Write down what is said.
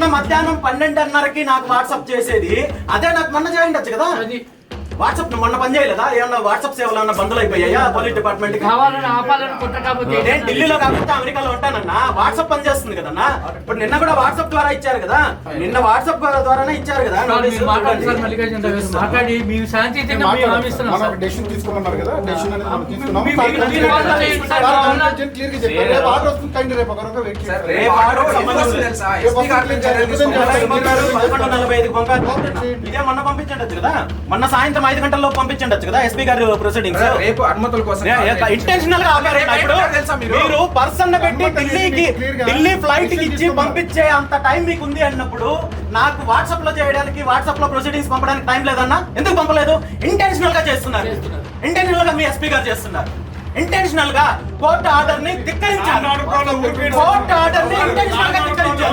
నిన్న మధ్యాహ్నం 12:30కి నాకు వాట్సాప్ చేసేది అదే నాకు మొన్న చేయండి కదా. వాట్సాప్ మొన్న పని చేయలేదా? ఏమన్నా వాట్సాప్ సేవలు ఏమన్నా బంధులు అయిపోయాయా పోలీస్ డిపార్ట్మెంట్ కి? నేను ఢిల్లీలో కాకపోతే అమెరికాలో ఉంటానన్నా. వాట్సాప్ పని చేస్తుంది కదన్నా. ఇప్పుడు నిన్న కూడా వాట్సాప్ ద్వారా ఇచ్చారు కదా. నిన్న వాట్సాప్ ద్వారానే ఇచ్చారు కదా. మాట్లాడి మీ శాంతి తీసుకోమన్నారు కదా. ఇదే మొన్న పంపించండి కదా. మొన్న సాయంత్రం 5 గంటల్లో పంపించండి కదా ఎస్పీ గారి ప్రొసీడింగ్స్. రేపు అనుమతుల కోసం ఇంటెన్షనల్ గా మీరు పర్సన్ పెట్టి ఢిల్లీ ఫ్లైట్ కి ఇచ్చి పంపించే అంత టైం మీకు ఉంది అన్నప్పుడు నాకు వాట్సాప్ లో చేయడానికి వాట్సాప్ లో ప్రొసీడింగ్స్ పంపడానికి టైం లేదన్నా. ఎందుకు పంపలేదు? ఇంటెన్షనల్ గా చేస్తున్నారు. ఇంటెన్షనల్ గా మీ ఎస్పీ గారు చేస్తున్నారు. ఇంటెన్షనల్ గా కోర్టు ఆర్డర్ ని ధిక్కరించారు. కోర్టు ఆర్డర్ ని ఇంటెన్షనల్ గా ధిక్కరించారు.